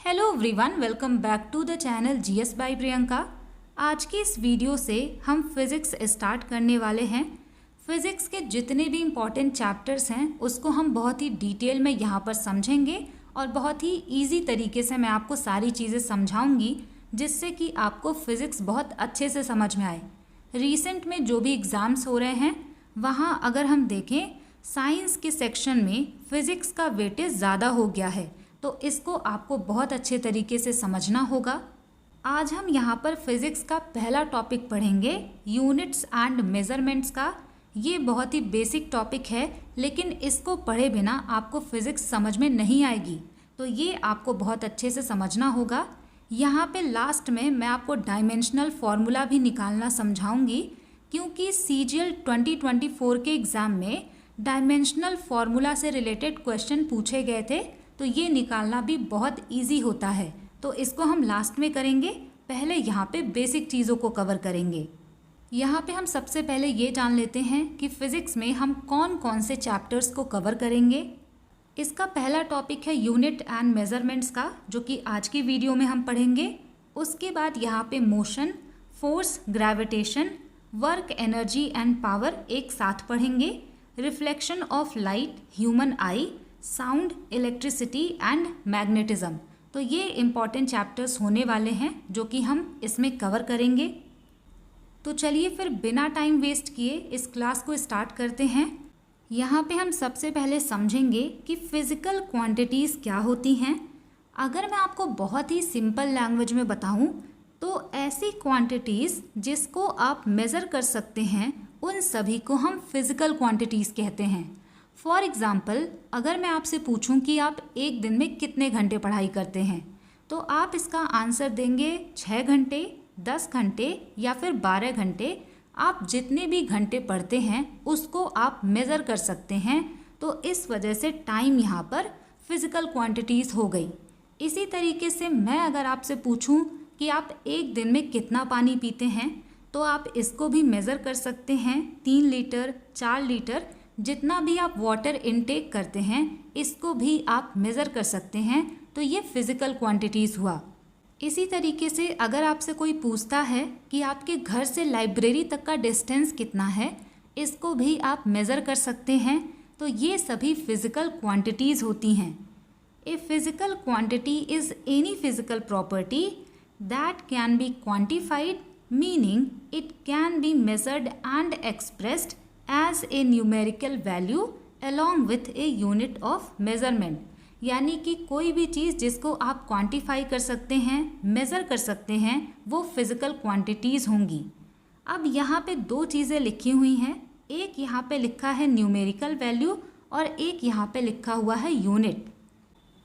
Hello everyone, welcome back to the channel GS by Priyanka. आज की इस वीडियो से हम फिज़िक्स स्टार्ट करने वाले हैं। फिज़िक्स के जितने भी इम्पॉर्टेंट चैप्टर्स हैं उसको हम बहुत ही डिटेल में यहाँ पर समझेंगे और बहुत ही इजी तरीके से मैं आपको सारी चीज़ें समझाऊंगी जिससे कि आपको फ़िज़िक्स बहुत अच्छे से समझ में आए। रिसेंट में जो भी एग्ज़ाम्स हो रहे हैं वहाँ अगर हम देखें साइंस के सेक्शन में फ़िज़िक्स का वेटेज ज़्यादा हो गया है, तो इसको आपको बहुत अच्छे तरीके से समझना होगा। आज हम यहाँ पर फिज़िक्स का पहला टॉपिक पढ़ेंगे, यूनिट्स एंड मेज़रमेंट्स का। ये बहुत ही बेसिक टॉपिक है, लेकिन इसको पढ़े बिना आपको फिज़िक्स समझ में नहीं आएगी, तो ये आपको बहुत अच्छे से समझना होगा। यहाँ पे लास्ट में मैं आपको डायमेंशनल फार्मूला भी निकालना समझाऊंगी, क्योंकि CGL 2024 के एग्ज़ाम में डायमेंशनल फार्मूला से रिलेटेड क्वेश्चन पूछे गए थे, तो ये निकालना भी बहुत इजी होता है। तो इसको हम लास्ट में करेंगे, पहले यहाँ पे बेसिक चीज़ों को कवर करेंगे। यहाँ पे हम सबसे पहले ये जान लेते हैं कि फ़िज़िक्स में हम कौन कौन से चैप्टर्स को कवर करेंगे। इसका पहला टॉपिक है यूनिट एंड मेज़रमेंट्स का, जो कि आज की वीडियो में हम पढ़ेंगे। उसके बाद यहाँ पे motion, force, gravitation, work, energy and power एक साथ पढ़ेंगे। Reflection of light, human I, sound, electricity and magnetism. तो ये इम्पॉर्टेंट चैप्टर्स होने वाले हैं जो कि हम इसमें कवर करेंगे। तो चलिए फिर बिना टाइम वेस्ट किए इस क्लास को स्टार्ट करते हैं। यहाँ पे हम सबसे पहले समझेंगे कि फिज़िकल क्वांटिटीज़ क्या होती हैं। अगर मैं आपको बहुत ही सिंपल लैंग्वेज में बताऊँ तो ऐसी क्वांटिटीज़ जिसको आप मेज़र कर सकते हैं उन सभी को हम फिज़िकल क्वांटिटीज़ कहते हैं। फॉर एग्ज़ाम्पल, अगर मैं आपसे पूछूं कि आप एक दिन में कितने घंटे पढ़ाई करते हैं, तो आप इसका आंसर देंगे 6 घंटे, 10 घंटे या फिर 12 घंटे। आप जितने भी घंटे पढ़ते हैं उसको आप मेज़र कर सकते हैं, तो इस वजह से टाइम यहाँ पर फिज़िकल क्वांटिटीज़ हो गई। इसी तरीके से मैं अगर आपसे पूछूं कि आप एक दिन में कितना पानी पीते हैं, तो आप इसको भी मेज़र कर सकते हैं। 3 लीटर, 4 लीटर, जितना भी आप वाटर इनटेक करते हैं इसको भी आप मेज़र कर सकते हैं। तो ये फिज़िकल क्वांटिटीज़ हुआ। इसी तरीके से अगर आपसे कोई पूछता है कि आपके घर से लाइब्रेरी तक का डिस्टेंस कितना है, इसको भी आप मेज़र कर सकते हैं। तो ये सभी फिज़िकल क्वांटिटीज़ होती हैं। A physical quantity is any physical property that can be quantified, meaning it can be measured and expressed as a numerical value along with a unit of measurement। यानी कि कोई भी चीज़ जिसको आप क्वांटिफाई कर सकते हैं, मेज़र कर सकते हैं, वो फिज़िकल क्वांटिटीज़ होंगी। अब यहाँ पे 2 चीज़ें लिखी हुई हैं, एक यहाँ पे लिखा है न्यूमेरिकल वैल्यू और एक यहाँ पे लिखा हुआ है यूनिट।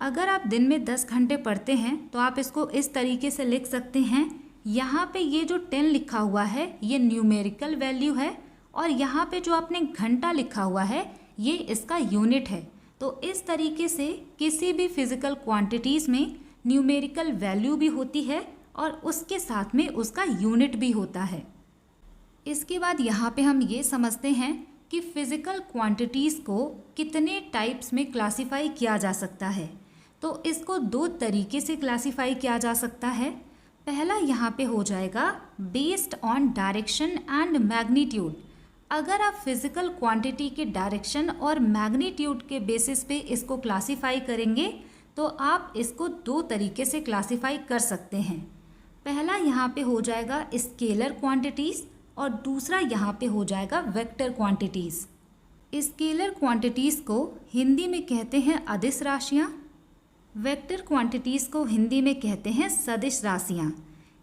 अगर आप दिन में 10 घंटे पढ़ते हैं तो आप इसको इस तरीके से लिख सकते हैं। यहाँ पे ये जो 10 लिखा हुआ है ये न्यूमेरिकल वैल्यू है, और यहाँ पे जो आपने घंटा लिखा हुआ है ये इसका यूनिट है। तो इस तरीके से किसी भी फिज़िकल क्वांटिटीज़ में न्यूमेरिकल वैल्यू भी होती है और उसके साथ में उसका यूनिट भी होता है। इसके बाद यहाँ पे हम ये समझते हैं कि फ़िज़िकल क्वांटिटीज़ को कितने टाइप्स में क्लासीफाई किया जा सकता है। तो इसको 2 तरीके से क्लासीफाई किया जा सकता है। पहला यहाँ पे हो जाएगा based on direction and magnitude. अगर आप फिज़िकल क्वांटिटी के डायरेक्शन और मैग्नीट्यूड के बेसिस पे इसको क्लासीफाई करेंगे तो आप इसको 2 तरीके से क्लासीफाई कर सकते हैं। पहला यहाँ पे हो जाएगा स्केलर क्वांटिटीज़ और दूसरा यहाँ पे हो जाएगा वेक्टर क्वांटिटीज़। स्केलर क्वांटिटीज़ को हिंदी में कहते हैं अदिश राशियाँ, वेक्टर क्वांटिटीज़ को हिंदी में कहते हैं सदिश राशियाँ।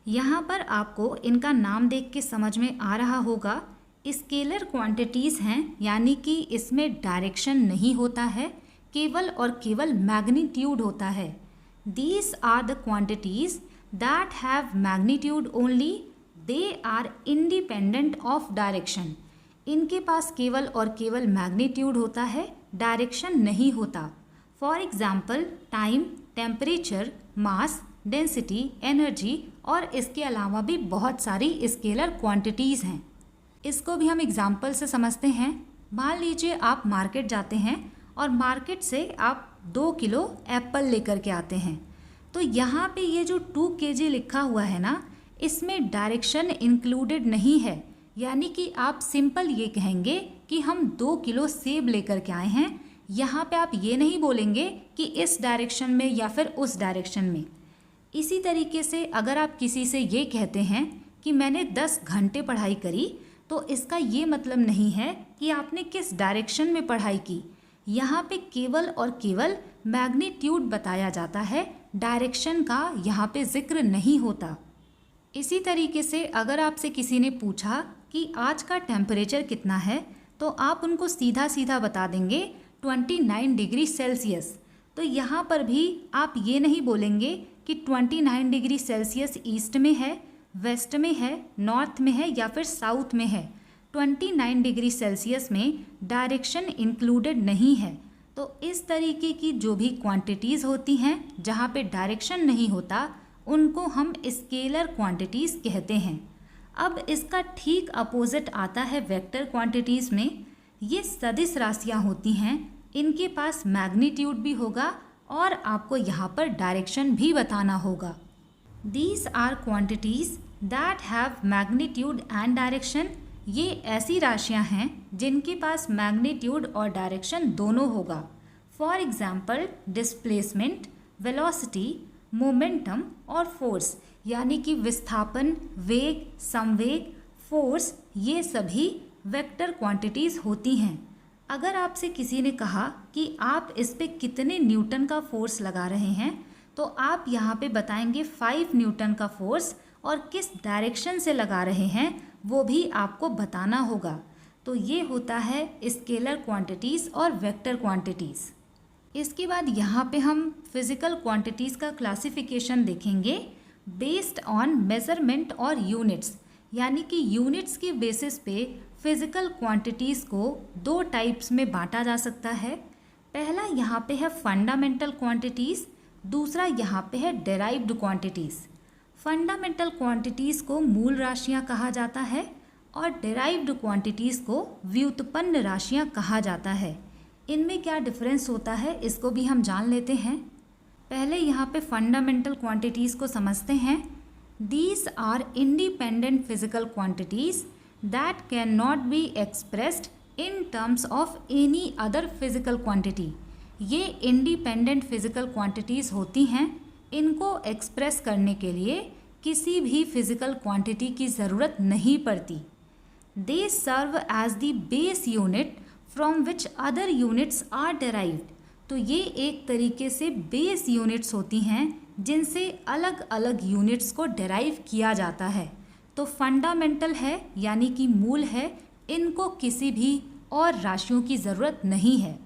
यहाँ पर आपको इनका नाम देख के समझ में आ रहा होगा, स्केलर क्वांटिटीज़ हैं, यानी कि इसमें डायरेक्शन नहीं होता है, केवल और केवल मैग्नीट्यूड होता है। These are the quantities that have magnitude only, they are independent of direction. इनके पास केवल और केवल मैग्नीट्यूड होता है, डायरेक्शन नहीं होता। For example time, temperature, mass, density, energy और इसके अलावा भी बहुत सारी स्केलर क्वांटिटीज़ हैं। इसको भी हम एग्जाम्पल से समझते हैं। मान लीजिए आप मार्केट जाते हैं और मार्केट से आप 2 किलो एप्पल लेकर के आते हैं, तो यहाँ पे ये जो 2 kg लिखा हुआ है ना, इसमें डायरेक्शन इंक्लूडेड नहीं है। यानी कि आप सिंपल ये कहेंगे कि हम 2 किलो सेब लेकर के आए हैं। यहाँ पे आप ये नहीं बोलेंगे कि इस डायरेक्शन में या फिर उस डायरेक्शन में। इसी तरीके से अगर आप किसी से ये कहते हैं कि मैंने 10 घंटे पढ़ाई करी, तो इसका ये मतलब नहीं है कि आपने किस डायरेक्शन में पढ़ाई की। यहाँ पे केवल और केवल मैग्नीट्यूड बताया जाता है, डायरेक्शन का यहाँ पे जिक्र नहीं होता। इसी तरीके से अगर आपसे किसी ने पूछा कि आज का टेम्परेचर कितना है, तो आप उनको सीधा सीधा बता देंगे 29 डिग्री सेल्सियस। तो यहाँ पर भी आप ये नहीं बोलेंगे कि 29 डिग्री सेल्सियस ईस्ट में है, वेस्ट में है, नॉर्थ में है या फिर साउथ में है। 29 डिग्री सेल्सियस में डायरेक्शन इंक्लूडेड नहीं है। तो इस तरीके की जो भी क्वांटिटीज़ होती हैं जहाँ पे डायरेक्शन नहीं होता, उनको हम स्केलर क्वांटिटीज़ कहते हैं। अब इसका ठीक अपोजिट आता है वेक्टर क्वांटिटीज़ में। ये सदिश राशियाँ होती हैं, इनके पास मैग्नीट्यूड भी होगा और आपको यहाँ पर डायरेक्शन भी बताना होगा। These are quantities that have magnitude and direction. ये ऐसी राशियाँ हैं जिनके पास मैग्नीट्यूड और डायरेक्शन दोनों होगा। For example displacement, velocity, momentum और फोर्स, यानी कि विस्थापन, वेग, संवेग, फोर्स, ये सभी वेक्टर क्वांटिटीज़ होती हैं। अगर आपसे किसी ने कहा कि आप इस पे कितने न्यूटन का फोर्स लगा रहे हैं, तो आप यहाँ पे बताएंगे 5 न्यूटन का फोर्स, और किस डायरेक्शन से लगा रहे हैं वो भी आपको बताना होगा। तो ये होता है स्केलर क्वांटिटीज़ और वेक्टर क्वांटिटीज़। इसके बाद यहाँ पे हम फिज़िकल क्वांटिटीज़ का क्लासिफिकेशन देखेंगे बेस्ड ऑन मेज़रमेंट और यूनिट्स, यानी कि यूनिट्स के बेसिस पे फिज़िकल क्वांटिटीज़ को 2 टाइप्स में बांटा जा सकता है। पहला यहाँ पे है फंडामेंटल क्वांटिटीज़, दूसरा यहाँ पे है डेराइव्ड क्वांटिटीज़। फंडामेंटल क्वांटिटीज़ को मूल राशियाँ कहा जाता है और डेराइव्ड क्वांटिटीज़ को व्युत्पन्न राशियाँ कहा जाता है। इनमें क्या डिफरेंस होता है इसको भी हम जान लेते हैं। पहले यहाँ पे फंडामेंटल क्वांटिटीज़ को समझते हैं। These are independent physical quantities that can not be expressed in terms of any other physical quantity. ये इंडिपेंडेंट फिजिकल क्वांटिटीज़ होती हैं, इनको एक्सप्रेस करने के लिए किसी भी फिजिकल क्वांटिटी की ज़रूरत नहीं पड़ती। They serve as the base unit from which other units are derived. तो ये एक तरीके से बेस यूनिट्स होती हैं जिनसे अलग अलग यूनिट्स को डेराइव किया जाता है। तो फंडामेंटल है यानी कि मूल है, इनको किसी भी और राशियों की ज़रूरत नहीं है।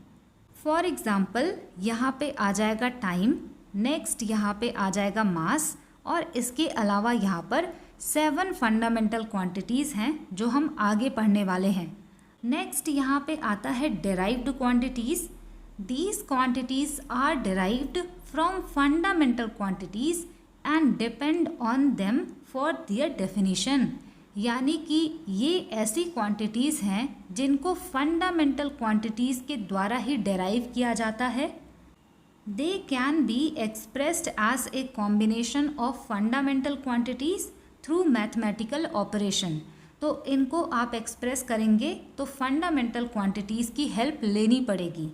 फॉर एग्ज़ाम्पल यहाँ पे आ जाएगा टाइम, नेक्स्ट यहाँ पे आ जाएगा मास, और इसके अलावा यहाँ पर 7 फंडामेंटल क्वांटिटीज़ हैं जो हम आगे पढ़ने वाले हैं। नेक्स्ट यहाँ पे आता है derived quantities. These quantities are derived from fundamental quantities and depend on them for their definition. यानी कि ये ऐसी क्वांटिटीज़ हैं जिनको फंडामेंटल क्वांटिटीज़ के द्वारा ही डेराइव किया जाता है। They can be expressed as a combination of fundamental quantities through mathematical operation. तो इनको आप एक्सप्रेस करेंगे तो फंडामेंटल क्वांटिटीज़ की हेल्प लेनी पड़ेगी।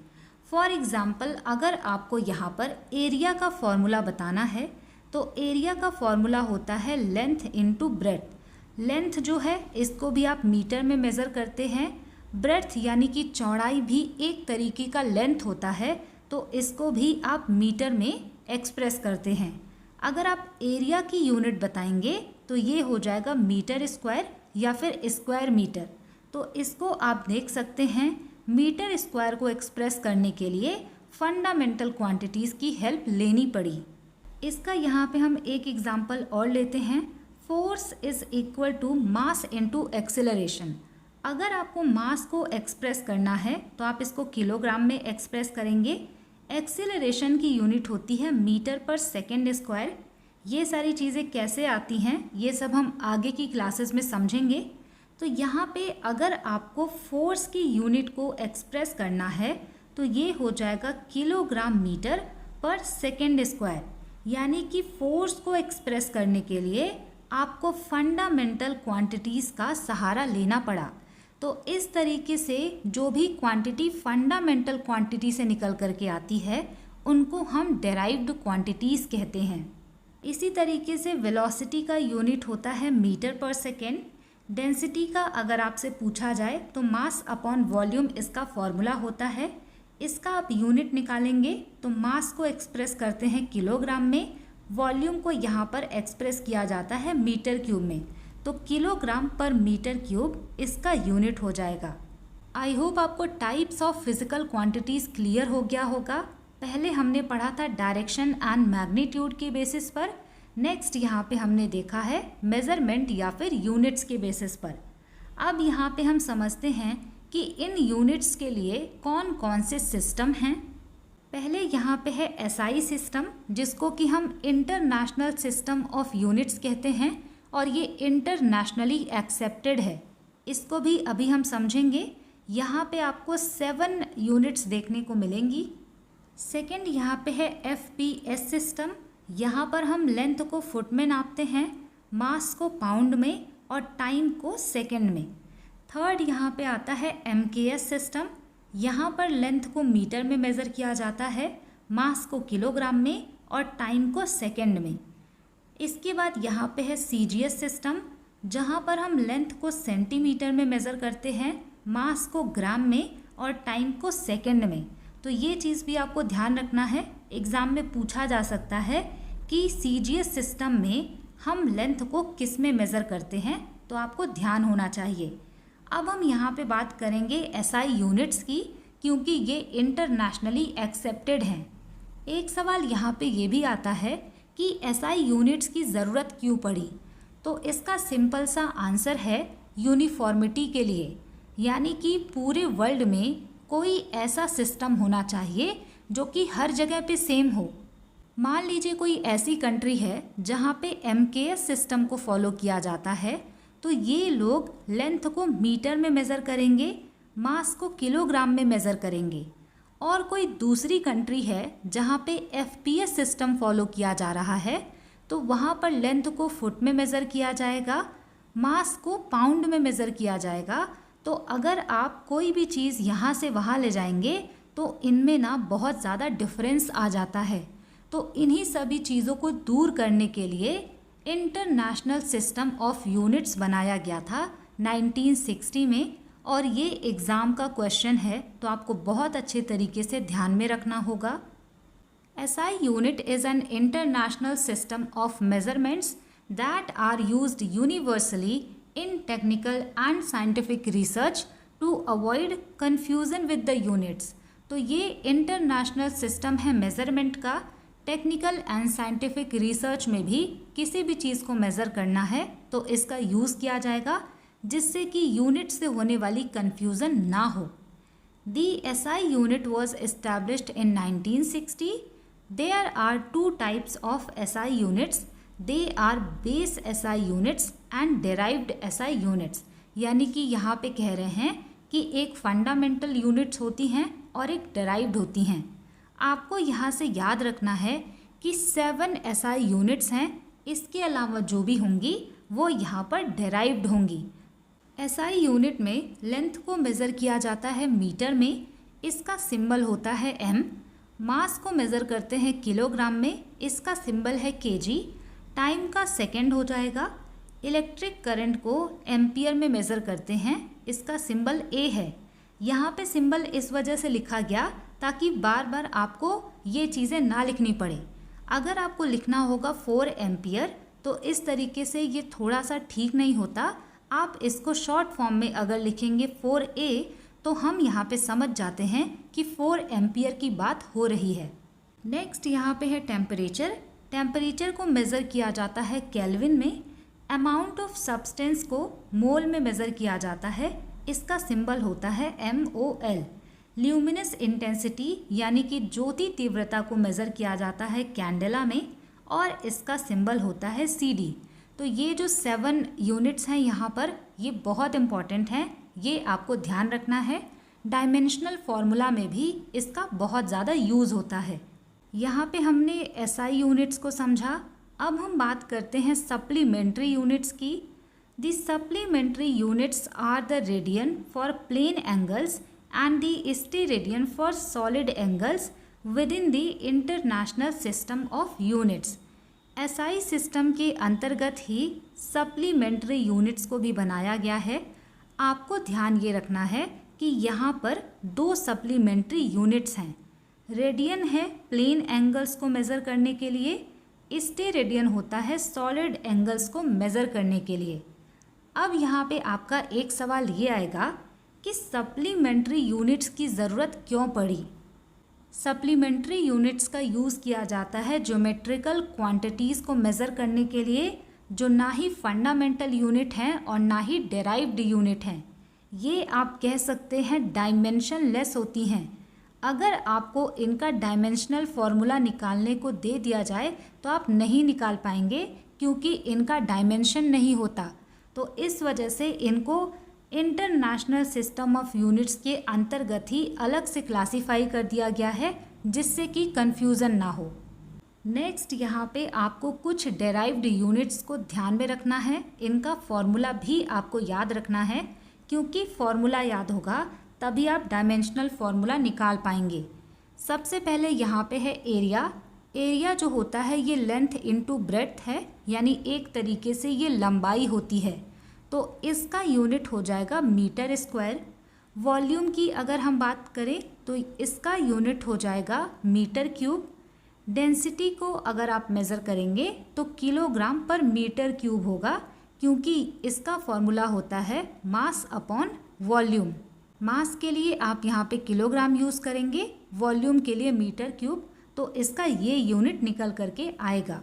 फॉर एग्ज़ाम्पल अगर आपको यहाँ पर एरिया का फॉर्मूला बताना है, तो एरिया का फॉर्मूला होता है लेंथ इनटू ब्रेड्थ। लेंथ जो है इसको भी आप मीटर में मेज़र करते हैं, ब्रेड्थ यानी कि चौड़ाई भी एक तरीके का लेंथ होता है, तो इसको भी आप मीटर में एक्सप्रेस करते हैं। अगर आप एरिया की यूनिट बताएंगे तो ये हो जाएगा मीटर स्क्वायर या फिर स्क्वायर मीटर। तो इसको आप देख सकते हैं, मीटर स्क्वायर को एक्सप्रेस करने के लिए फंडामेंटल क्वांटिटीज़ की हेल्प लेनी पड़ी। इसका यहाँ पे हम एक एग्जांपल और लेते हैं। Force is equal to mass into acceleration. अगर आपको मास को एक्सप्रेस करना है तो आप इसको किलोग्राम में एक्सप्रेस करेंगे। एक्सेलरेशन की यूनिट होती है मीटर पर सेकेंड स्क्वायर। ये सारी चीज़ें कैसे आती हैं ये सब हम आगे की क्लासेस में समझेंगे। तो यहाँ पे अगर आपको फोर्स की यूनिट को एक्सप्रेस करना है तो ये हो जाएगा किलोग्राम मीटर पर सेकेंड स्क्वायर। यानी कि फोर्स को एक्सप्रेस करने के लिए आपको फंडामेंटल क्वांटिटीज़ का सहारा लेना पड़ा। तो इस तरीके से जो भी क्वांटिटी फंडामेंटल क्वांटिटी से निकल करके आती है उनको हम डेराइव्ड क्वांटिटीज़ कहते हैं। इसी तरीके से वेलोसिटी का यूनिट होता है मीटर पर सेकेंड। डेंसिटी का अगर आपसे पूछा जाए तो मास अपॉन वॉल्यूम इसका फॉर्मूला होता है। इसका आप यूनिट निकालेंगे तो मास को एक्सप्रेस करते हैं किलोग्राम में, वॉल्यूम को यहाँ पर एक्सप्रेस किया जाता है मीटर क्यूब में, तो किलोग्राम पर मीटर क्यूब इसका यूनिट हो जाएगा। आई होप आपको types of physical quantities clear हो गया होगा। पहले हमने पढ़ा था डायरेक्शन एंड मैग्नीट्यूड के बेसिस पर, नेक्स्ट यहाँ पे हमने देखा है मेजरमेंट या फिर यूनिट्स के बेसिस पर। अब यहाँ पे हम समझते हैं कि इन यूनिट्स के लिए कौन कौन से सिस्टम हैं। पहले यहाँ पे है एसआई सिस्टम, जिसको कि हम इंटरनेशनल सिस्टम ऑफ यूनिट्स कहते हैं और ये इंटरनेशनली एक्सेप्टेड है। इसको भी अभी हम समझेंगे। यहाँ पे आपको 7 यूनिट्स देखने को मिलेंगी। सेकेंड यहाँ पे है एफपीएस सिस्टम। यहाँ पर हम लेंथ को फुट में नापते हैं, मास को पाउंड में और टाइम को सेकेंड में। थर्ड यहाँ पे आता है एमकेएस सिस्टम। यहाँ पर लेंथ को मीटर में मेज़र किया जाता है, मास को किलोग्राम में और टाइम को सेकेंड में। इसके बाद यहाँ पे है सीजीएस सिस्टम, जहाँ पर हम लेंथ को सेंटीमीटर में मेज़र करते हैं, मास को ग्राम में और टाइम को सेकेंड में। तो ये चीज़ भी आपको ध्यान रखना है, एग्ज़ाम में पूछा जा सकता है कि सीजीएस सिस्टम में हम लेंथ को किस में मेज़र करते हैं, तो आपको ध्यान होना चाहिए। अब हम यहाँ पे बात करेंगे एसआई यूनिट्स की, क्योंकि ये इंटरनेशनली एक्सेप्टेड हैं। एक सवाल यहाँ पे ये भी आता है कि एसआई यूनिट्स की ज़रूरत क्यों पड़ी, तो इसका सिंपल सा आंसर है यूनिफॉर्मिटी के लिए, यानी कि पूरे वर्ल्ड में कोई ऐसा सिस्टम होना चाहिए जो कि हर जगह पे सेम हो। मान लीजिए कोई ऐसी कंट्री है जहाँ पे एमकेएस सिस्टम को फॉलो किया जाता है, तो ये लोग लेंथ को मीटर में मेज़र करेंगे, मास को किलोग्राम में मेज़र करेंगे। और कोई दूसरी कंट्री है जहाँ पे एफपीएस सिस्टम फॉलो किया जा रहा है, तो वहाँ पर लेंथ को फुट में मेज़र किया जाएगा, मास को पाउंड में मेज़र किया जाएगा। तो अगर आप कोई भी चीज़ यहाँ से वहाँ ले जाएंगे तो इनमें ना बहुत ज़्यादा डिफरेंस आ जाता है। तो इन्हीं सभी चीज़ों को दूर करने के लिए इंटरनेशनल सिस्टम ऑफ यूनिट्स बनाया गया था 1960 में, और ये एग्ज़ाम का क्वेश्चन है तो आपको बहुत अच्छे तरीके से ध्यान में रखना होगा। SI unit is an international system of measurements that are used universally in technical and scientific research to avoid confusion with the units। तो ये इंटरनेशनल सिस्टम है मेज़रमेंट का। टेक्निकल एंड साइंटिफिक रिसर्च में भी किसी भी चीज़ को मेज़र करना है तो इसका यूज़ किया जाएगा, जिससे कि यूनिट से होने वाली कन्फ्यूज़न ना हो। The SI unit was established in 1960। There are 2 types of SI units. They are base SI units and derived SI units. यानी कि यहाँ पे कह रहे हैं कि एक फंडामेंटल यूनिट्स होती हैं और एक डेराइव्ड होती हैं। आपको यहाँ से याद रखना है कि 7 एसआई यूनिट्स हैं, इसके अलावा जो भी होंगी वो यहाँ पर डेराइव्ड होंगी। एसआई यूनिट में लेंथ को मेज़र किया जाता है मीटर में, इसका सिंबल होता है एम। मास को मेज़र करते हैं किलोग्राम में, इसका सिंबल है केजी। टाइम का सेकंड हो जाएगा। इलेक्ट्रिक करंट को एम्पियर में मेज़र करते हैं, इसका सिंबल ए है। यहाँ पे सिंबल इस वजह से लिखा गया ताकि बार बार आपको ये चीज़ें ना लिखनी पड़े। अगर आपको लिखना होगा 4 एम्पियर तो इस तरीके से ये थोड़ा सा ठीक नहीं होता। आप इसको शॉर्ट फॉर्म में अगर लिखेंगे 4A तो हम यहाँ पे समझ जाते हैं कि 4 एम्पियर की बात हो रही है। नेक्स्ट यहाँ पे है टेम्परेचर। टेम्परेचर को मेज़र किया जाता है केल्विन में। अमाउंट ऑफ सब्सटेंस को मोल में मेज़र किया जाता है, इसका सिंबल होता है MOL। ल्यूमिनस इंटेंसिटी यानी कि ज्योति तीव्रता को मेज़र किया जाता है कैंडेला में और इसका सिंबल होता है CD। तो ये जो 7 यूनिट्स हैं यहाँ पर ये बहुत इम्पॉर्टेंट हैं, ये आपको ध्यान रखना है। डायमेंशनल फार्मूला में भी इसका बहुत ज़्यादा यूज़ होता है। यहाँ पे हमने एसआई यूनिट्स को समझा। अब हम बात करते हैं सप्लीमेंट्री यूनिट्स की। The supplementary units are the radian for plane angles and the steradian for solid angles within the international system of units. SI system के अंतर्गत ही सप्लीमेंट्री यूनिट्स को भी बनाया गया है। आपको ध्यान ये रखना है कि यहाँ पर दो सप्लीमेंट्री यूनिट्स हैं। रेडियन है प्लेन एंगल्स को मेज़र करने के लिए, स्टेरेडियन होता है सॉलिड एंगल्स को मेज़र करने के लिए। अब यहाँ पे आपका एक सवाल ये आएगा कि सप्लीमेंट्री यूनिट्स की ज़रूरत क्यों पड़ी। सप्लीमेंट्री यूनिट्स का यूज़ किया जाता है ज्योमेट्रिकल क्वांटिटीज़ को मेज़र करने के लिए, जो ना ही फंडामेंटल यूनिट हैं और ना ही डेराइव्ड यूनिट हैं। ये आप कह सकते हैं डायमेंशन लेस होती हैं। अगर आपको इनका डायमेंशनल फार्मूला निकालने को दे दिया जाए तो आप नहीं निकाल पाएंगे, क्योंकि इनका डायमेंशन नहीं होता। तो इस वजह से इनको इंटरनेशनल सिस्टम ऑफ यूनिट्स के अंतर्गत ही अलग से क्लासिफाई कर दिया गया है, जिससे कि कन्फ्यूज़न ना हो। नेक्स्ट यहाँ पे आपको कुछ डेराइव्ड यूनिट्स को ध्यान में रखना है। इनका फॉर्मूला भी आपको याद रखना है, क्योंकि फॉर्मूला याद होगा तभी आप डायमेंशनल फार्मूला निकाल पाएंगे। सबसे पहले यहाँ पे है एरिया। एरिया जो होता है ये लेंथ इनटू ब्रेड्थ है, यानी एक तरीके से ये लंबाई होती है। तो इसका यूनिट हो जाएगा मीटर स्क्वायर। वॉल्यूम की अगर हम बात करें तो इसका यूनिट हो जाएगा मीटर क्यूब। डेंसिटी को अगर आप मेज़र करेंगे तो किलोग्राम पर मीटर क्यूब होगा, क्योंकि इसका फॉर्मूला होता है मास अपॉन वॉल्यूम। मास के लिए आप यहाँ पे किलोग्राम यूज़ करेंगे, वॉल्यूम के लिए मीटर क्यूब, तो इसका ये यूनिट निकल करके आएगा।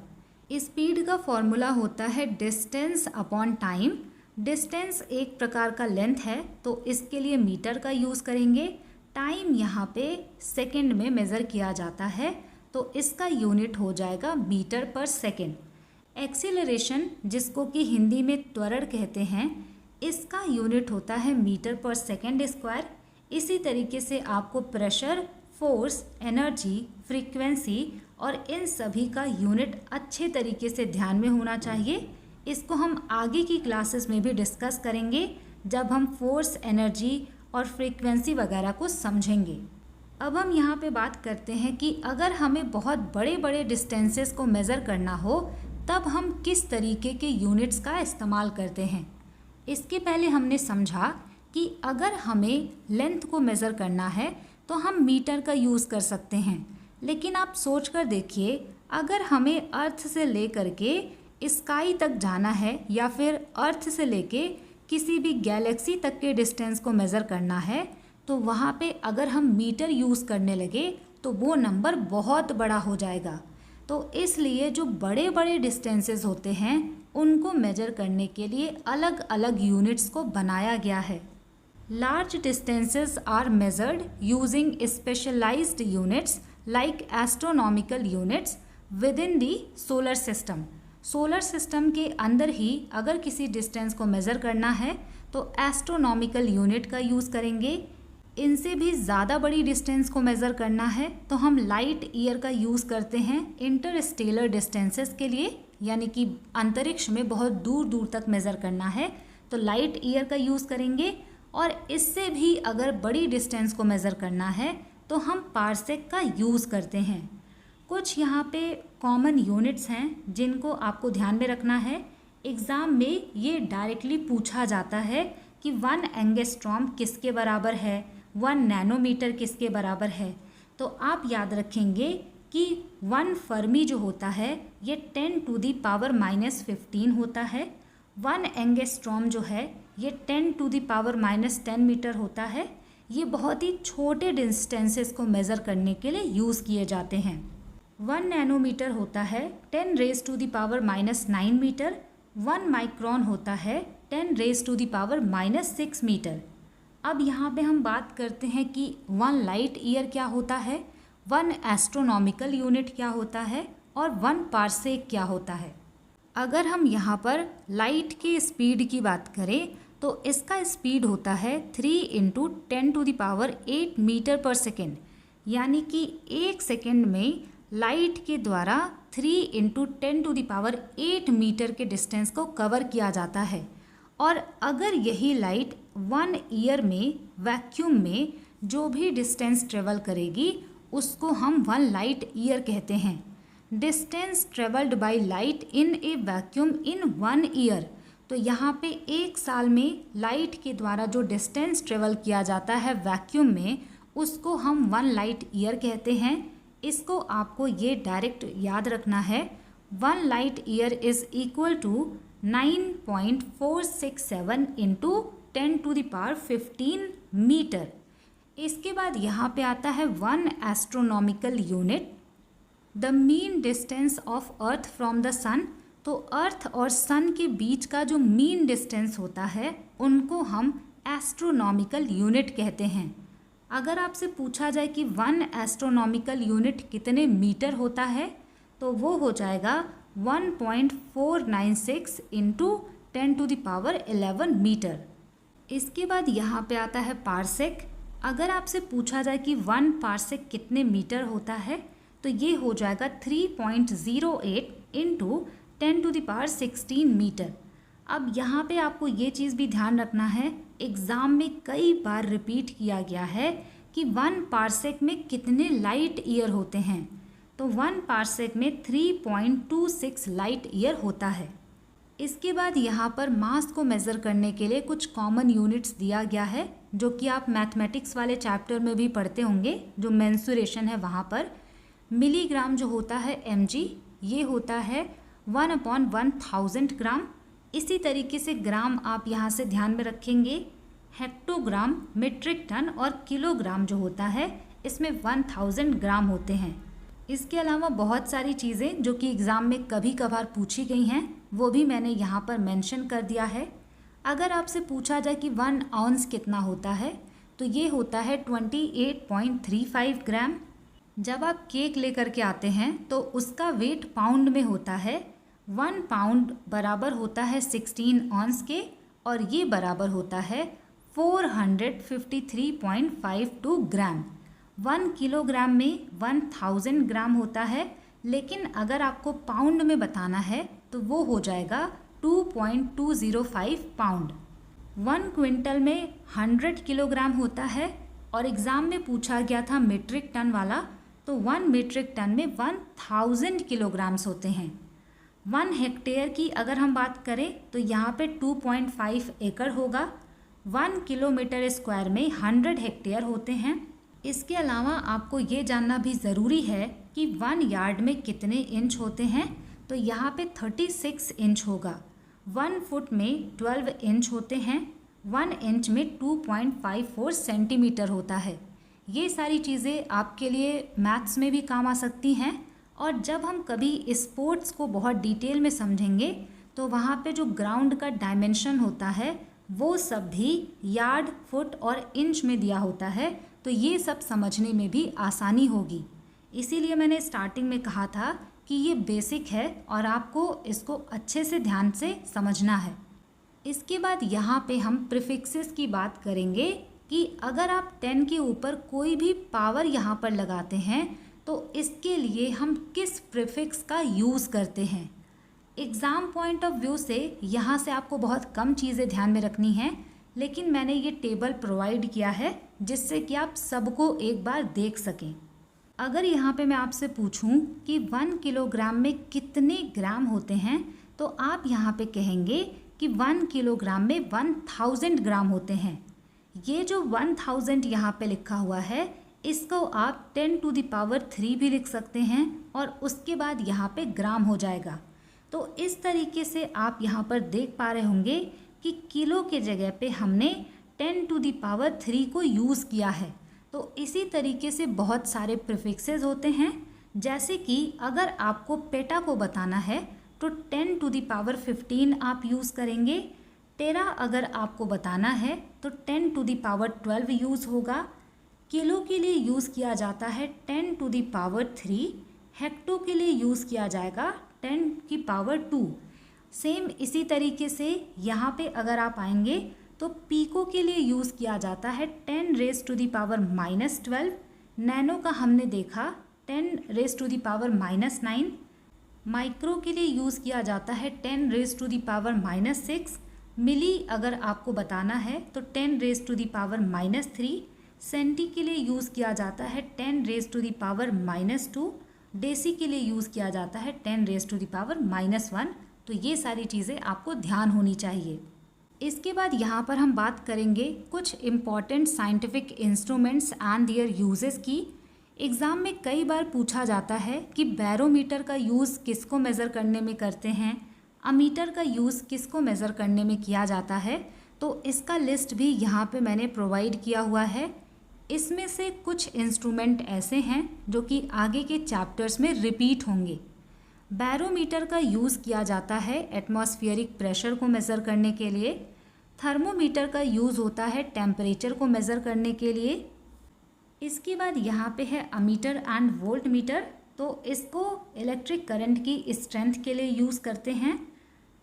स्पीड का फॉर्मूला होता है डिस्टेंस अपॉन टाइम। डिस्टेंस एक प्रकार का लेंथ है, तो इसके लिए मीटर का यूज़ करेंगे। टाइम यहाँ पे सेकेंड में मेज़र किया जाता है, तो इसका यूनिट हो जाएगा मीटर पर सेकेंड। एक्सीलरेशन, जिसको कि हिंदी में त्वरण कहते हैं, इसका यूनिट होता है मीटर पर सेकेंड स्क्वायर। इसी तरीके से आपको प्रेशर, फोर्स, एनर्जी, फ्रीक्वेंसी और इन सभी का यूनिट अच्छे तरीके से ध्यान में होना चाहिए। इसको हम आगे की क्लासेस में भी डिस्कस करेंगे, जब हम फोर्स, एनर्जी और फ्रीक्वेंसी वगैरह को समझेंगे। अब हम यहाँ पे बात करते हैं कि अगर हमें बहुत बड़े बड़े डिस्टेंसेस को मेज़र करना हो, तब हम किस तरीके के यूनिट्स का इस्तेमाल करते हैं। इसके पहले हमने समझा कि अगर हमें लेंथ को मेज़र करना है तो हम मीटर का यूज़ कर सकते हैं। लेकिन आप सोच कर देखिए, अगर हमें अर्थ से ले कर के स्काई तक जाना है, या फिर अर्थ से लेके किसी भी गैलेक्सी तक के डिस्टेंस को मेज़र करना है, तो वहाँ पे अगर हम मीटर यूज़ करने लगे तो वो नंबर बहुत बड़ा हो जाएगा। तो इसलिए जो बड़े बड़े डिस्टेंसेस होते हैं उनको मेजर करने के लिए अलग अलग यूनिट्स को बनाया गया है। Large distances are measured using specialised units like astronomical units within the solar system. Solar system के अंदर ही अगर किसी डिस्टेंस को मेज़र करना है तो एस्ट्रोनॉमिकल यूनिट का यूज़ करेंगे। इनसे भी ज़्यादा बड़ी डिस्टेंस को मेज़र करना है तो हम लाइट ईयर का यूज़ करते हैं इंटरस्टेलर डिस्टेंसेस के लिए, यानी कि अंतरिक्ष में बहुत दूर दूर तक मेज़र करना है तो लाइट ईयर का यूज़ करेंगे। और इससे भी अगर बड़ी डिस्टेंस को मेज़र करना है तो हम पार्सेक का यूज़ करते हैं। कुछ यहाँ पे कॉमन यूनिट्स हैं जिनको आपको ध्यान में रखना है। एग्ज़ाम में ये डायरेक्टली पूछा जाता है कि 1 एंगस्ट्रॉम किसके बराबर है, 1 नैनोमीटर किसके बराबर है। तो आप याद रखेंगे कि 1 फर्मी जो होता है ये 10⁻⁻15 होता है। 1 एंगस्ट्रॉम जो है ये 10⁻⁻10 मीटर होता है। ये बहुत ही छोटे डिस्टेंसेस को मेज़र करने के लिए यूज़ किए जाते हैं। 1 नैनोमीटर होता है 10⁻⁻9 मीटर। 1 माइक्रोन होता है 10⁻⁻6 मीटर। अब यहाँ पे हम बात करते हैं कि 1 लाइट ईयर क्या होता है, 1 एस्ट्रोनॉमिकल यूनिट क्या होता है और 1 पार्सेक क्या होता है। अगर हम यहाँ पर लाइट की स्पीड की बात करें तो इसका स्पीड होता है 3 × 10⁸ मीटर पर सेकेंड, यानी कि 1 सेकेंड में लाइट के द्वारा 3 × 10⁸ मीटर के डिस्टेंस को कवर किया जाता है। और अगर यही लाइट 1 ईयर में वैक्यूम में जो भी डिस्टेंस ट्रेवल करेगी उसको हम 1 लाइट ईयर कहते हैं। Distance travelled by light in A vacuum in 1 year, तो यहाँ पे 1 साल में लाइट के द्वारा जो डिस्टेंस ट्रेवल किया जाता है वैक्यूम में उसको हम 1 लाइट ईयर कहते हैं। इसको आपको ये डायरेक्ट याद रखना है। 1 light year is equal to 9.467 × 10⁻15 metre. इसके बाद यहाँ पे आता है 1 astronomical unit, the mean distance of earth from the sun. तो अर्थ और सन के बीच का जो मीन डिस्टेंस होता है उनको हम एस्ट्रोनॉमिकल यूनिट कहते हैं। अगर आपसे पूछा जाए कि 1 एस्ट्रोनॉमिकल यूनिट कितने मीटर होता है तो वो हो जाएगा 1.496 × 10⁻11 मीटर। इसके बाद यहाँ पे आता है पार्सेक। अगर आपसे पूछा जाए कि 1 पार्सेक कितने मीटर होता है तो ये हो जाएगा 3.08 × 10⁻16 मीटर। अब यहाँ पे आपको ये चीज़ भी ध्यान रखना है, एग्ज़ाम में कई बार रिपीट किया गया है कि 1 पार्सेक में कितने लाइट ईयर होते हैं। तो 1 पार्सेक में 3.26 लाइट ईयर होता है। इसके बाद यहाँ पर मास को मेज़र करने के लिए कुछ कॉमन यूनिट्स दिया गया है जो कि आप मैथमेटिक्स वाले चैप्टर में भी पढ़ते होंगे, जो मेंसुरेशन है वहाँ पर। मिलीग्राम जो होता है mg, ये होता है 1/1000 ग्राम। इसी तरीके से ग्राम आप यहाँ से ध्यान में रखेंगे। हेक्टोग्राम, मीट्रिक टन और किलोग्राम जो होता है इसमें 1000 ग्राम होते हैं। इसके अलावा बहुत सारी चीज़ें जो कि एग्ज़ाम में कभी कभार पूछी गई हैं वो भी मैंने यहाँ पर मेंशन कर दिया है। अगर आपसे पूछा जाए कि 1 आउंस कितना होता है तो ये होता है 28.35 ग्राम। जब आप केक लेकर के आते हैं तो उसका वेट पाउंड में होता है। 1 पाउंड बराबर होता है 16 ऑन्स के और ये बराबर होता है 453.52 ग्राम। 1 किलोग्राम में 1000 ग्राम होता है, लेकिन अगर आपको पाउंड में बताना है तो वो हो जाएगा 2.205 पाउंड। 1 क्विंटल में 100 किलोग्राम होता है और एग्ज़ाम में पूछा गया था मीट्रिक टन वाला, तो 1 मीट्रिक टन में 1000 किलोग्राम्स होते हैं। 1 हेक्टेयर की अगर हम बात करें तो यहाँ पे 2.5 एकड़ होगा। 1 किलोमीटर स्क्वायर में 100 हेक्टेयर होते हैं। इसके अलावा आपको ये जानना भी ज़रूरी है कि 1 यार्ड में कितने इंच होते हैं, तो यहाँ पे 36 इंच होगा। 1 फुट में 12 इंच होते हैं। 1 इंच में 2.54 सेंटीमीटर होता है। ये सारी चीज़ें आपके लिए मैथ्स में भी काम आ सकती हैं, और जब हम कभी स्पोर्ट्स को बहुत डिटेल में समझेंगे तो वहाँ पे जो ग्राउंड का डायमेंशन होता है वो सब भी यार्ड, फुट और इंच में दिया होता है, तो ये सब समझने में भी आसानी होगी। इसीलिए मैंने स्टार्टिंग में कहा था कि ये बेसिक है और आपको इसको अच्छे से ध्यान से समझना है। इसके बाद यहाँ पे हम प्रीफिक्सेस की बात करेंगे कि अगर आप 10 के ऊपर कोई भी पावर यहाँ पर लगाते हैं तो इसके लिए हम किस प्रीफिक्स का यूज़ करते हैं। एग्ज़ाम पॉइंट ऑफ व्यू से यहाँ से आपको बहुत कम चीज़ें ध्यान में रखनी हैं, लेकिन मैंने ये टेबल प्रोवाइड किया है जिससे कि आप सबको एक बार देख सकें। अगर यहाँ पे मैं आपसे पूछूं कि 1 किलोग्राम में कितने ग्राम होते हैं, तो आप यहाँ पे कहेंगे कि 1 किलोग्राम में 1000 ग्राम होते हैं। ये जो 1000 यहाँ पे लिखा हुआ है इसको आप 10⁻³ भी लिख सकते हैं और उसके बाद यहाँ पे ग्राम हो जाएगा। तो इस तरीके से आप यहाँ पर देख पा रहे होंगे कि किलो के जगह पे हमने 10⁻³ को यूज़ किया है। तो इसी तरीके से बहुत सारे प्रीफिक्सेस होते हैं, जैसे कि अगर आपको पेटा को बताना है तो 10⁻15 आप यूज़ करेंगे। टेरा अगर आपको बताना है तो 10⁻12 यूज़ होगा। किलो के लिए यूज़ किया जाता है 10⁻3। हेक्टो के लिए यूज़ किया जाएगा 10⁻²। सेम इसी तरीके से यहाँ पे अगर आप आएंगे तो पीको के लिए यूज़ किया जाता है 10⁻⁻²। नैनो का हमने देखा 10⁻⁻⁹, माइक्रो के लिए यूज़ किया जाता है 10⁻⁻�6, मिली अगर आपको बताना है तो 10⁻⁻3, सेंटी के लिए यूज़ किया जाता है 10⁻⁻², डेसी के लिए यूज़ किया जाता है 10⁻⁻1। तो ये सारी चीज़ें आपको ध्यान होनी चाहिए। इसके बाद यहाँ पर हम बात करेंगे कुछ important scientific instruments and there uses की। एग्ज़ाम में कई बार पूछा जाता है कि बैरोमीटर का यूज़ किसको मेज़र करने में करते हैं, अमीटर का यूज़ किसको मेज़र करने में किया जाता है। तो इसका लिस्ट भी यहाँ पे मैंने प्रोवाइड किया हुआ है। इसमें से कुछ इंस्ट्रूमेंट ऐसे हैं जो कि आगे के चैप्टर्स में रिपीट होंगे। बैरोमीटर का यूज़ किया जाता है एटमॉस्फेरिक प्रेशर को मेज़र करने के लिए। थर्मोमीटर का यूज़ होता है टेम्परेचर को मेज़र करने के लिए। इसके बाद यहाँ पे है अमीटर एंड वोल्ट मीटर, तो इसको इलेक्ट्रिक करंट की स्ट्रेंथ के लिए यूज़ करते हैं।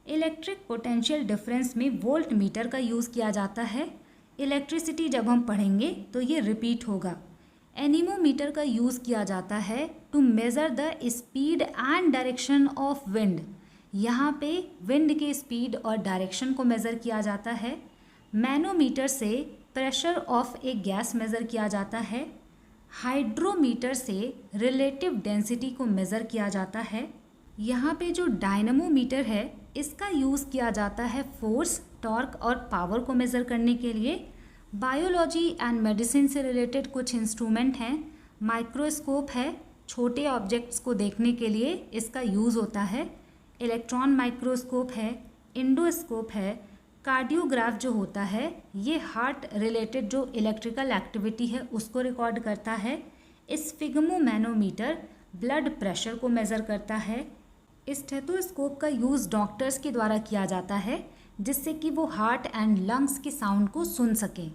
इलेक्ट्रिक पोटेंशियल डिफरेंस में वोल्ट मीटर का यूज़ किया जाता है। इलेक्ट्रिसिटी जब हम पढ़ेंगे तो ये रिपीट होगा। एनीमोमीटर का यूज़ किया जाता है to measure the speed and direction of wind. यहाँ पे विंड के स्पीड और डायरेक्शन को मेज़र किया जाता है। मैनोमीटर से pressure of A gas measure किया जाता है। हाइड्रोमीटर से रिलेटिव डेंसिटी को मेज़र किया जाता है। यहाँ पे जो डायनमोमीटर है इसका यूज़ किया जाता है फोर्स, टॉर्क और पावर को मेज़र करने के लिए। बायोलॉजी एंड मेडिसिन से रिलेटेड कुछ इंस्ट्रूमेंट हैं। माइक्रोस्कोप है, छोटे ऑब्जेक्ट्स को देखने के लिए इसका यूज़ होता है। इलेक्ट्रॉन माइक्रोस्कोप है, इंडोस्कोप है। कार्डियोग्राफ जो होता है ये हार्ट रिलेटेड जो इलेक्ट्रिकल एक्टिविटी है उसको रिकॉर्ड करता है। स्फिग्मोमैनोमीटर ब्लड प्रेशर को मेज़र करता है। स्टेथोस्कोप का यूज़ डॉक्टर्स के द्वारा किया जाता है जिससे कि वो हार्ट एंड लंग्स के साउंड को सुन सकें।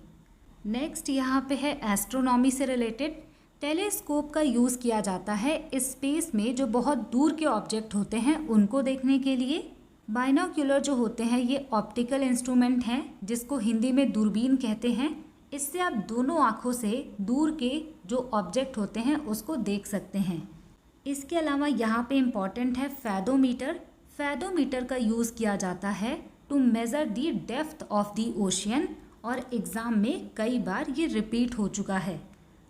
नेक्स्ट यहाँ पे है एस्ट्रोनॉमी से रिलेटेड। टेलीस्कोप का यूज़ किया जाता है स्पेस में जो बहुत दूर के ऑब्जेक्ट होते हैं उनको देखने के लिए। बाइनोक्यूलर जो होते हैं ये ऑप्टिकल इंस्ट्रूमेंट हैं जिसको हिंदी में दूरबीन कहते हैं। इससे आप दोनों आँखों से दूर के जो ऑब्जेक्ट होते हैं उसको देख सकते हैं। इसके अलावा यहाँ पे इम्पॉर्टेंट है फैदोमीटर। फैदोमीटर का यूज़ किया जाता है to measure the depth of the ocean, और एग्ज़ाम में कई बार ये रिपीट हो चुका है।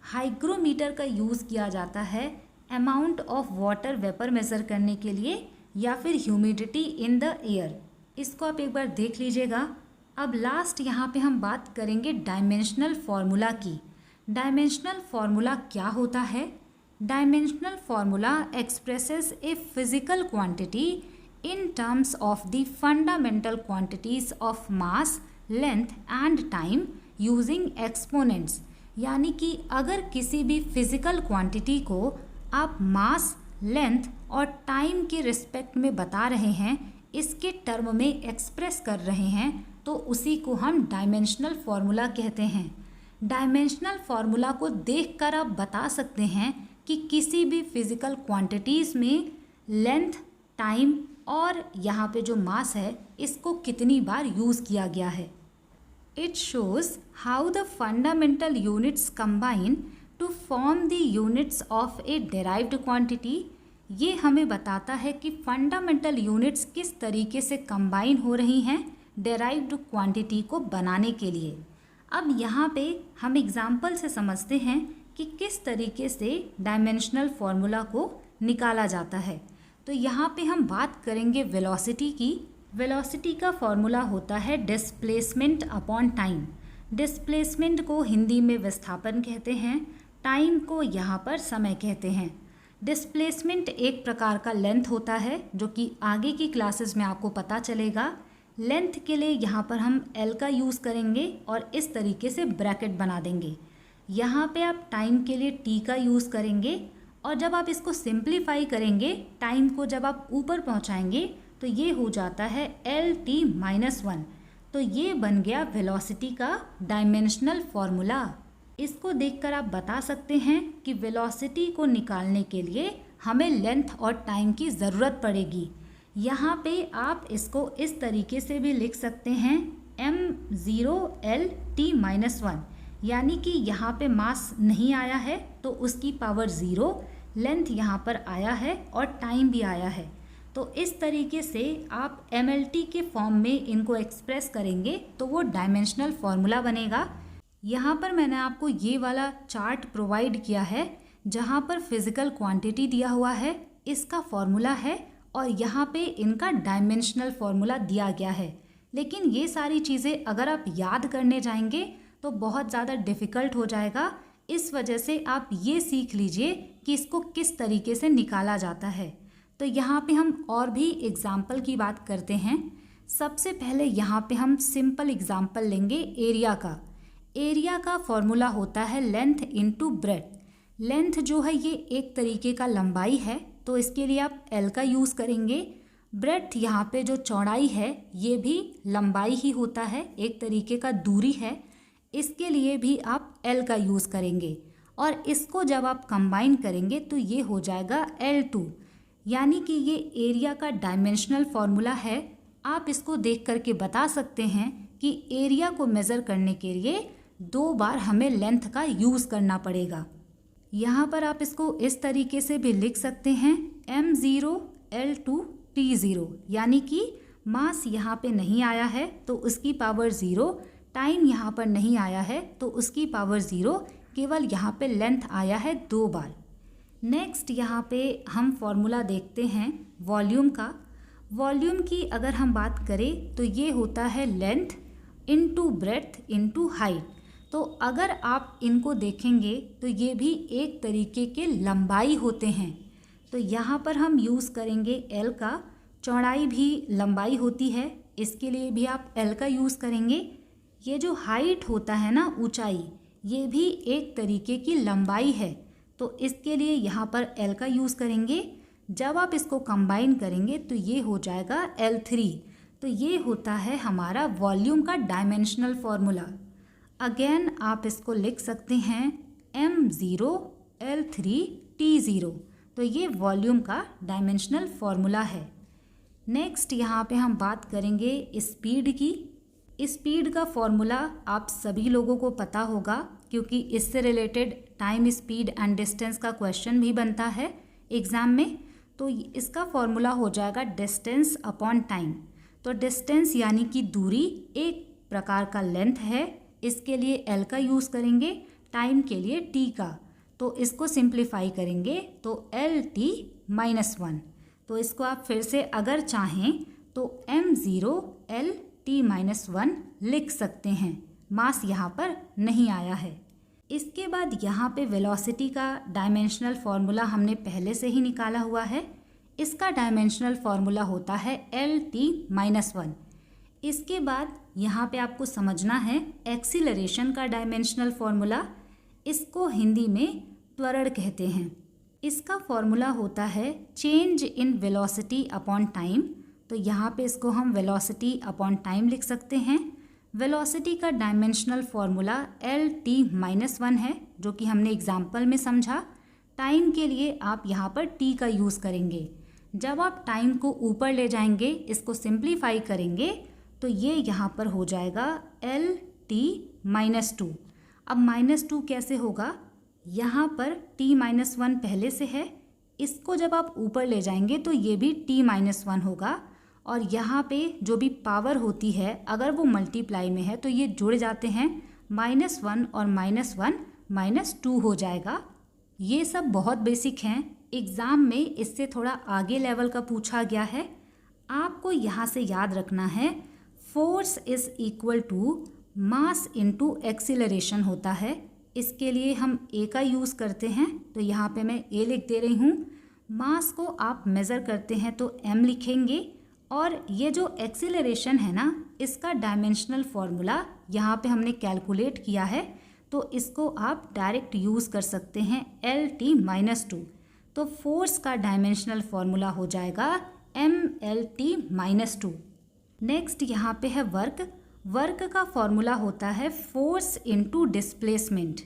हाइग्रोमीटर का यूज़ किया जाता है amount of water vapour measure करने के लिए या फिर ह्यूमिडिटी इन द एयर। इसको आप एक बार देख लीजिएगा। अब लास्ट यहाँ पे हम बात करेंगे डायमेंशनल फार्मूला की। डायमेंशनल फार्मूला क्या होता है? Dimensional formula expresses a physical quantity in terms of the fundamental quantities of mass, length and time using exponents। यानी कि अगर किसी भी फिजिकल क्वांटिटी को आप मास, लेंथ और टाइम के रिस्पेक्ट में बता रहे हैं, इसके टर्म में एक्सप्रेस कर रहे हैं, तो उसी को हम डायमेंशनल फार्मूला कहते हैं। डायमेंशनल फार्मूला को देखकर आप बता सकते हैं कि किसी भी फिजिकल क्वांटिटीज़ में लेंथ, टाइम और यहाँ पे जो मास है इसको कितनी बार यूज़ किया गया है। It shows how the fundamental units combine to form the units of a derived quantity. ये हमें बताता है कि फंडामेंटल यूनिट्स किस तरीके से कंबाइन हो रही हैं डेराइव्ड क्वांटिटी को बनाने के लिए। अब यहाँ पे हम एग्जाम्पल से समझते हैं कि किस तरीके से डायमेंशनल फार्मूला को निकाला जाता है। तो यहाँ पे हम बात करेंगे वेलोसिटी की। वेलोसिटी का फॉर्मूला होता है डिस्प्लेसमेंट अपॉन टाइम। डिस्प्लेसमेंट को हिंदी में विस्थापन कहते हैं, टाइम को यहाँ पर समय कहते हैं। डिस्प्लेसमेंट एक प्रकार का लेंथ होता है जो कि आगे की क्लासेस में आपको पता चलेगा। लेंथ के लिए यहाँ पर हम एल का यूज़ करेंगे और इस तरीके से ब्रैकेट बना देंगे। यहाँ पे आप टाइम के लिए टी का यूज़ करेंगे और जब आप इसको सिंप्लीफाई करेंगे, टाइम को जब आप ऊपर पहुँचाएंगे तो ये हो जाता है LT-1। तो ये बन गया वेलोसिटी का डायमेंशनल फार्मूला। इसको देखकर आप बता सकते हैं कि वेलोसिटी को निकालने के लिए हमें लेंथ और टाइम की ज़रूरत पड़ेगी। यहाँ पे आप इसको इस तरीके से भी लिख सकते हैं m0LT-1, यानी कि यहाँ पे मास नहीं आया है तो उसकी पावर 0, लेंथ यहाँ पर आया है और टाइम भी आया है। तो इस तरीके से आप MLT के फॉर्म में इनको एक्सप्रेस करेंगे तो वो डायमेंशनल फॉर्मूला बनेगा। यहाँ पर मैंने आपको ये वाला चार्ट प्रोवाइड किया है जहाँ पर फिजिकल क्वांटिटी दिया हुआ है, इसका फॉर्मूला है और यहाँ पे इनका डायमेंशनल फॉर्मूला दिया गया है। लेकिन ये सारी चीज़ें अगर आप याद करने जाएंगे तो बहुत ज़्यादा डिफ़िकल्ट हो जाएगा। इस वजह से आप ये सीख लीजिए कि इसको किस तरीके से निकाला जाता है। तो यहाँ पे हम और भी एग्जाम्पल की बात करते हैं। सबसे पहले यहाँ पे हम सिंपल एग्जाम्पल लेंगे एरिया का। एरिया का फॉर्मूला होता है लेंथ इनटू ब्रेड्थ। लेंथ जो है ये एक तरीके का लंबाई है, तो इसके लिए आप L का यूज़ करेंगे। ब्रेड्थ यहाँ पे जो चौड़ाई है ये भी लंबाई ही होता है, एक तरीके का दूरी है, इसके लिए भी आप L का यूज़ करेंगे। और इसको जब आप कंबाइन करेंगे तो ये हो जाएगा L2, यानी कि ये एरिया का डायमेंशनल फॉर्मूला है। आप इसको देख करके बता सकते हैं कि एरिया को मेज़र करने के लिए 2 बार हमें लेंथ का यूज़ करना पड़ेगा। यहाँ पर आप इसको इस तरीके से भी लिख सकते हैं m0 L2 T0, यानी कि मास यहाँ पे नहीं आया है तो उसकी पावर 0, टाइम यहाँ पर नहीं आया है तो उसकी पावर 0, केवल यहाँ पे लेंथ आया है 2 बार। नेक्स्ट यहाँ पे हम फॉर्मूला देखते हैं वॉल्यूम का। वॉल्यूम की अगर हम बात करें तो ये होता है length into breadth into height. तो अगर आप इनको देखेंगे तो ये भी एक तरीके के लंबाई होते हैं। तो यहाँ पर हम यूज़ करेंगे L का। चौड़ाई भी लंबाई होती है, इसके लिए भी आप L का यूज़ करेंगे। ये जो हाइट होता है ना, ऊंचाई, ये भी एक तरीके की लंबाई है, तो इसके लिए यहाँ पर L का यूज़ करेंगे। जब आप इसको कंबाइन करेंगे तो ये हो जाएगा L3। तो ये होता है हमारा वॉल्यूम का डायमेंशनल फॉर्मूला। अगेन आप इसको लिख सकते हैं m0 L3 T0। तो ये वॉल्यूम का डायमेंशनल फॉर्मूला है। नेक्स्ट यहाँ पे हम बात करेंगे स्पीड की। स्पीड का फॉर्मूला आप सभी लोगों को पता होगा, क्योंकि इससे related time, speed and distance का क्वेश्चन भी बनता है एग्ज़ाम में। तो इसका फॉर्मूला हो जाएगा डिस्टेंस अपॉन टाइम। तो डिस्टेंस यानी कि दूरी एक प्रकार का लेंथ है, इसके लिए L का यूज़ करेंगे, टाइम के लिए T का। तो इसको सिंप्लीफाई करेंगे तो LT - 1। तो इसको आप फिर से अगर चाहें तो m0 LT - 1 लिख सकते हैं। मास यहाँ पर नहीं आया है। इसके बाद यहाँ पे वेलोसिटी का डायमेंशनल फॉर्मूला हमने पहले से ही निकाला हुआ है। इसका डायमेंशनल फॉर्मूला होता है LT - 1। इसके बाद यहाँ पे आपको समझना है एक्सीलरेशन का डायमेंशनल फॉर्मूला। इसको हिंदी में त्वरण कहते हैं। इसका फॉर्मूला होता है change in velocity upon time. तो यहाँ पे इसको हम वेलोसिटी अपॉन टाइम लिख सकते हैं। वेलोसिटी का डायमेंशनल फॉर्मूला LT - 1 है, जो कि हमने एग्जाम्पल में समझा। टाइम के लिए आप यहाँ पर T का यूज़ करेंगे। जब आप टाइम को ऊपर ले जाएंगे, इसको सिंप्लीफाई करेंगे तो ये यहाँ पर हो जाएगा LT - 2। अब -2 कैसे होगा? यहाँ पर T - 1 पहले से है, इसको जब आप ऊपर ले जाएंगे तो ये भी T - 1 होगा। और यहाँ पे जो भी पावर होती है, अगर वो मल्टीप्लाई में है तो ये जुड़ जाते हैं, -1 और -1 -2 हो जाएगा। ये सब बहुत बेसिक हैं, एग्ज़ाम में इससे थोड़ा आगे लेवल का पूछा गया है। आपको यहाँ से याद रखना है force is equal to mass into acceleration होता है। इसके लिए हम A का यूज़ करते हैं, तो यहाँ पे मैं A लिख दे रही हूँ। मास को आप मेज़र करते हैं तो M लिखेंगे। और ये जो एक्सीलरेशन है ना, इसका डायमेंशनल फॉर्मूला यहाँ पे हमने कैलकुलेट किया है, तो इसको आप डायरेक्ट यूज़ कर सकते हैं LT - 2। तो फोर्स का डायमेंशनल फॉर्मूला हो जाएगा MLT - 2। नेक्स्ट यहाँ पे है वर्क। वर्क का फॉर्मूला होता है फोर्स इनटू डिस्प्लेसमेंट।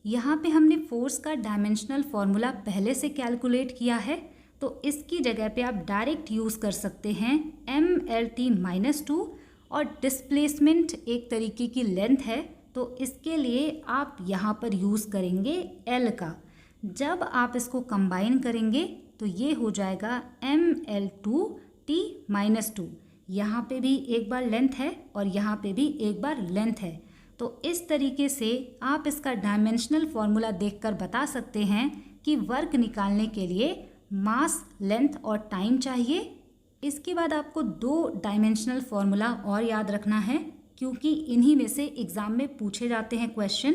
यहाँ पे हमने फोर्स का डायमेंशनल फॉर्मूला पहले से कैलकुलेट किया है, तो इसकी जगह पे आप डायरेक्ट यूज़ कर सकते हैं MLT - 2। और डिस्प्लेसमेंट एक तरीके की लेंथ है, तो इसके लिए आप यहाँ पर यूज़ करेंगे L का। जब आप इसको कंबाइन करेंगे तो ये हो जाएगा Ml2T-2। यहाँ पे भी एक बार लेंथ है और यहाँ पे भी एक बार लेंथ है। तो इस तरीके से आप इसका डायमेंशनल फॉर्मूला देखकर बता सकते हैं कि वर्क निकालने के लिए मास, लेंथ और टाइम चाहिए। इसके बाद आपको 2 डायमेंशनल फॉर्मूला और याद रखना है, क्योंकि इन्हीं में से एग्ज़ाम में पूछे जाते हैं क्वेश्चन।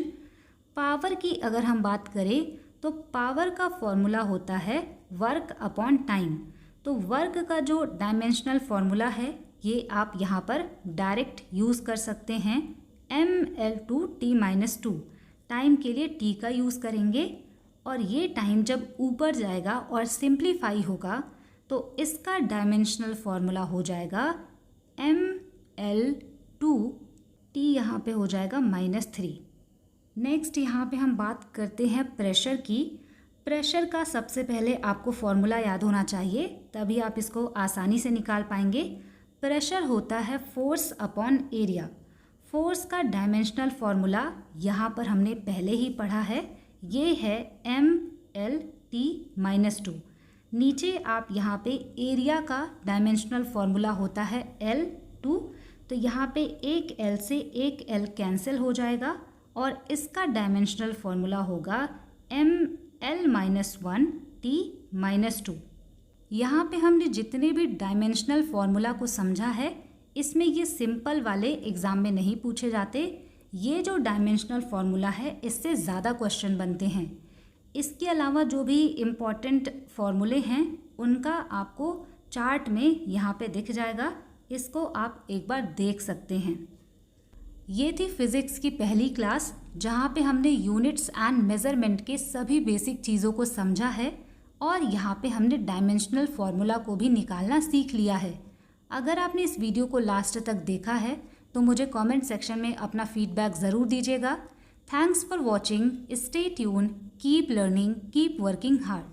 पावर की अगर हम बात करें तो पावर का फॉर्मूला होता है वर्क अपॉन टाइम। तो वर्क का जो डायमेंशनल फॉर्मूला है ये आप यहाँ पर डायरेक्ट यूज़ कर सकते हैं, Ml2T-2। टाइम के लिए T का यूज़ करेंगे और ये टाइम जब ऊपर जाएगा और सिंप्लीफाई होगा तो इसका डायमेंशनल फॉर्मूला हो जाएगा Ml2T, यहाँ पे हो जाएगा -3। नेक्स्ट यहाँ पे हम बात करते हैं प्रेशर की। प्रेशर का सबसे पहले आपको फॉर्मूला याद होना चाहिए, तभी आप इसको आसानी से निकाल पाएंगे। प्रेशर होता है फोर्स अपॉन एरिया। फोर्स का डायमेंशनल फॉर्मूला यहाँ पर हमने पहले ही पढ़ा है, ये है Ml_T-2। नीचे आप यहाँ पे एरिया का डायमेंशनल फॉर्मूला होता है L2। तो यहाँ पे एक L से एक L कैंसिल हो जाएगा और इसका डायमेंशनल फॉर्मूला होगा Ml-1T-2। यहाँ पे हमने जितने भी डायमेंशनल फॉर्मूला को समझा है, इसमें ये सिंपल वाले एग्ज़ाम में नहीं पूछे जाते। ये जो डायमेंशनल फॉर्मूला है इससे ज़्यादा क्वेश्चन बनते हैं। इसके अलावा जो भी इम्पॉर्टेंट फॉर्मूले हैं उनका आपको चार्ट में यहाँ पे दिख जाएगा, इसको आप एक बार देख सकते हैं। ये थी फिज़िक्स की पहली क्लास, जहाँ पे हमने यूनिट्स एंड मेज़रमेंट के सभी बेसिक चीज़ों को समझा है और यहाँ पे हमने डायमेंशनल फॉर्मूला को भी निकालना सीख लिया है। अगर आपने इस वीडियो को लास्ट तक देखा है तो मुझे कमेंट सेक्शन में अपना फीडबैक ज़रूर दीजिएगा। Thanks for watching, stay tune, keep learning, keep working hard.